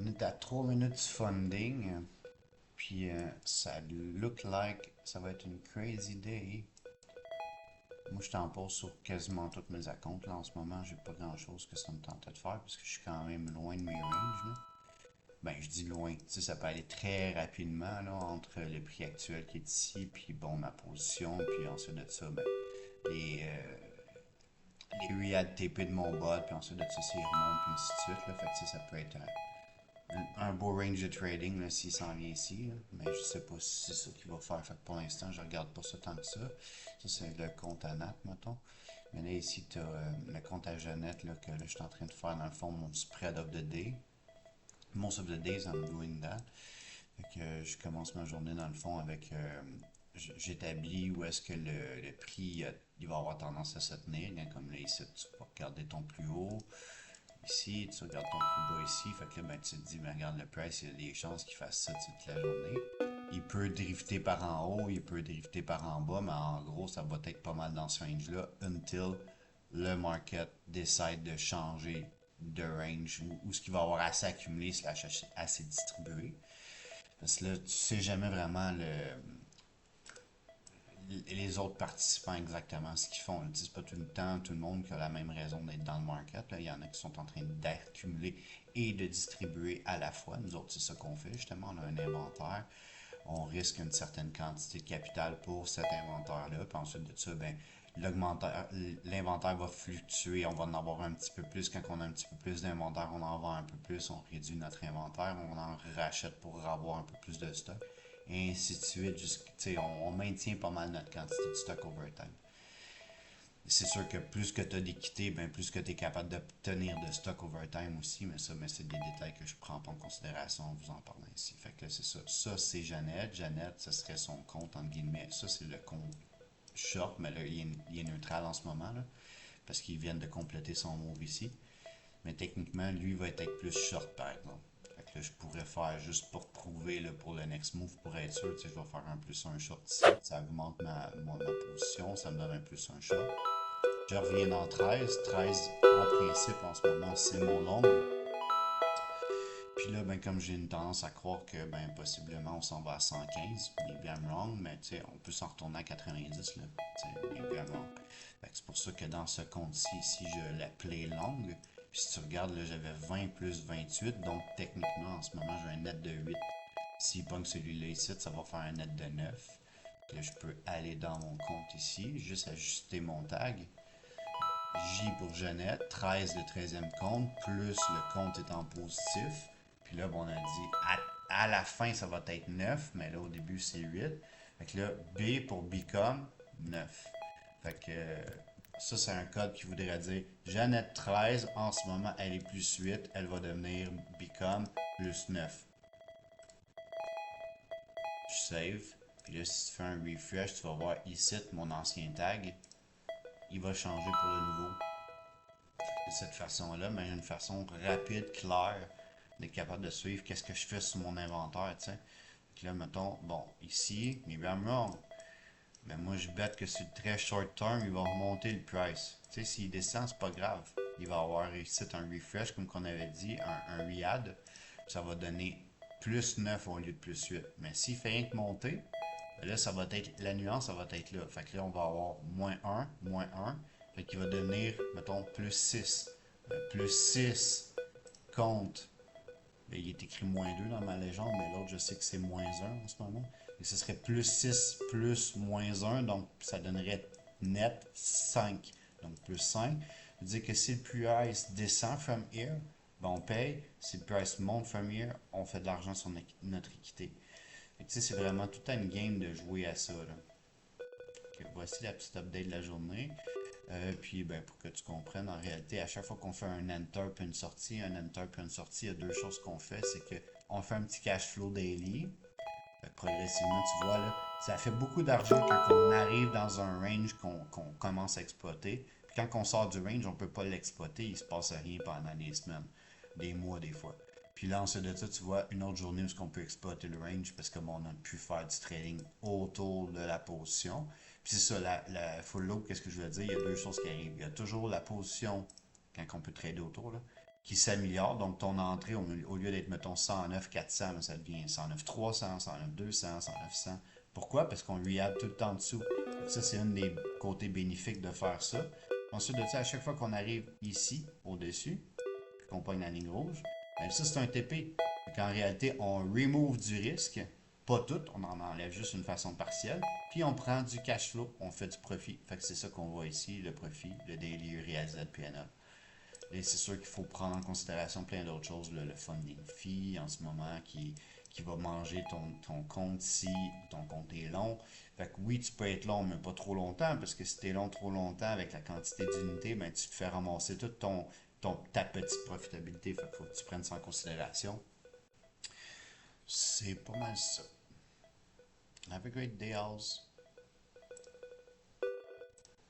On est à 3 minutes funding, puis ça look like ça va être une crazy day. Moi, je t'en pose sur quasiment tous mes accounts. Là, en ce moment, j'ai pas grand-chose que ça me tentait de faire parce que je suis quand même loin de mes ranges. Là. Ben, je dis loin. Tu sais, ça peut aller très rapidement là, entre le prix actuel qui est ici, puis bon, ma position, puis ensuite de ça, ben, les, les reads TP de mon bot, puis ensuite de ça, c'est remonte, puis ainsi de suite. Là. Fait que, tu sais, ça peut être un beau range de trading là, s'il s'en vient ici. Là. Mais je sais pas si c'est ça qu'il va faire. Fait que pour l'instant, je regarde pas ça tant que ça. Ça, c'est le compte à Nat, mettons. Mais là, ici, tu as le compte à Jeannette là, que là, je suis en train de faire, dans le fond, mon spread of the day. Most of the days, I'm doing that. Fait que je commence ma journée, dans le fond, avec... j'établis où est-ce que le prix il va avoir tendance à se tenir. Bien, comme là, ici, tu vas regarder ton plus haut. Ici, tu regardes ton plus bas ici, fait que là, ben, tu te dis, mais regarde le price, il y a des chances qu'il fasse ça toute la journée. Il peut drifter par en haut, il peut drifter par en bas, mais en gros, ça va être pas mal dans ce range-là, until le market décide de changer de range, ou ce qu'il va avoir assez accumulé, slash assez distribué. Parce que là, tu sais jamais vraiment les autres participants exactement ce qu'ils font. C'est pas tout le temps tout le monde qui a la même raison d'être dans le market. Là. Il y en a qui sont en train d'accumuler et de distribuer à la fois. Nous autres, c'est ça qu'on fait justement. On a un inventaire. On risque une certaine quantité de capital pour cet inventaire-là. Puis ensuite de ça, ben, l'inventaire va fluctuer. On va en avoir un petit peu plus. Quand on a un petit peu plus d'inventaire, on en vend un peu plus. On réduit notre inventaire. On en rachète pour avoir un peu plus de stock et ainsi de suite. On maintient pas mal notre quantité de stock over time. C'est sûr que plus que tu as d'équité, ben plus que tu es capable d'obtenir de stock over time aussi, mais c'est des détails que je prends pas en considération en vous en parlant ici. Fait que là, c'est ça. Ça, c'est Jeannette. Jeannette, ce serait son compte, entre guillemets. Ça, c'est le compte short, mais là, il est neutral en ce moment, là, parce qu'ils viennent de compléter son move ici. Mais techniquement, lui va être plus short, par exemple. Fait que là, je pourrais faire juste pour prouver là, pour le next move, pour être sûr, tu sais, je vais faire un plus un short ici. Ça augmente ma position, ça me donne un plus un short. Je reviens dans 13. 13, en principe, en ce moment, c'est mon long. Puis là, ben, comme j'ai une tendance à croire que, ben, possiblement, on s'en va à 115, maybe I'm wrong, mais tu sais, on peut s'en retourner à 90, là. Tu sais, maybe I'm wrong. Fait que c'est pour ça que dans ce compte-ci, ici, je l'appelais longue. Puis si tu regardes, là, j'avais 20 plus 28, donc techniquement, en ce moment, j'ai un net de 8. S'il pogne celui-là ici, ça va faire un net de 9. Là, je peux aller dans mon compte ici, juste ajuster mon tag. J pour Jeannette, 13 le 13e compte, plus le compte est en positif. Puis là, bon, on a dit à la fin, ça va être 9, mais là, au début, c'est 8. Fait que là, B pour Become, 9. Fait que ça, c'est un code qui voudrait dire Jeannette 13, en ce moment, elle est plus 8, elle va devenir Become plus 9. Je save. Puis là, si tu fais un refresh, tu vas voir ici mon ancien tag. Il va changer pour le nouveau. De cette façon-là, mais une façon rapide, claire, d'être capable de suivre qu'est-ce que je fais sur mon inventaire, tu sais. Là, mettons, bon, ici, maybe I'm wrong, mais moi, je bête que sur le très short term, il va remonter le price. Tu sais, s'il descend, c'est pas grave. Il va avoir ici un refresh, comme qu'on avait dit, un re-add. Ça va donner plus 9 au lieu de plus 8. Mais s'il fait rien que monter, là, ça va être, la nuance, ça va être là. Fait que là, on va avoir moins un. Fait qu'il va devenir, mettons, plus 6. Plus 6 compte. Ben, il est écrit moins 2 dans ma légende, mais l'autre, je sais que c'est moins un en ce moment. Et ce serait plus 6 plus moins un, donc ça donnerait net 5. Donc plus 5. Ça veut dire que si le price descend from here, ben on paye. Si le price monte from here, on fait de l'argent sur notre équité. Fait que, c'est vraiment tout une game de jouer à ça. Là. Ok, voici la petite update de la journée. Puis ben, pour que tu comprennes, en réalité, à chaque fois qu'on fait un enter puis une sortie, il y a deux choses qu'on fait. C'est qu'on fait un petit cash flow daily. Fait que progressivement, tu vois, là, ça fait beaucoup d'argent quand on arrive dans un range qu'on commence à exploiter. Puis quand on sort du range, on ne peut pas l'exploiter. Il ne se passe rien pendant des semaines, des mois des fois. Puis là, ensuite de ça, tu vois une autre journée où on peut exploiter le range parce que bon, on a pu faire du trading autour de la position. Puis c'est ça, la full load, qu'est-ce que je veux dire? Il y a deux choses qui arrivent. Il y a toujours la position quand on peut trader autour, là. qui s'améliore. Donc, ton entrée, au lieu d'être, mettons, 109 400, là, ça devient 109 300, 109 200, 109 100. Pourquoi? Parce qu'on rehab tout le temps en dessous. Ça, c'est un des côtés bénéfiques de faire ça. Ensuite de ça, à chaque fois qu'on arrive ici, au-dessus, puis qu'on pogne la ligne rouge, ben ça, c'est un TP. Donc, en réalité, on remove du risque. Pas tout, on en enlève juste une façon partielle. Puis on prend du cash flow, on fait du profit. Fait que c'est ça qu'on voit ici, le profit, le daily realized PNL. Et c'est sûr qu'il faut prendre en considération plein d'autres choses, le funding fee en ce moment qui va manger ton compte si ton compte est long. Fait que oui, tu peux être long, mais pas trop longtemps, parce que si tu es long trop longtemps avec la quantité d'unités, ben, tu te fais ramasser toute ta petite profitabilité. Fait qu'il faut que tu prennes ça en considération. C'est pas mal ça. Have a great day, Alls.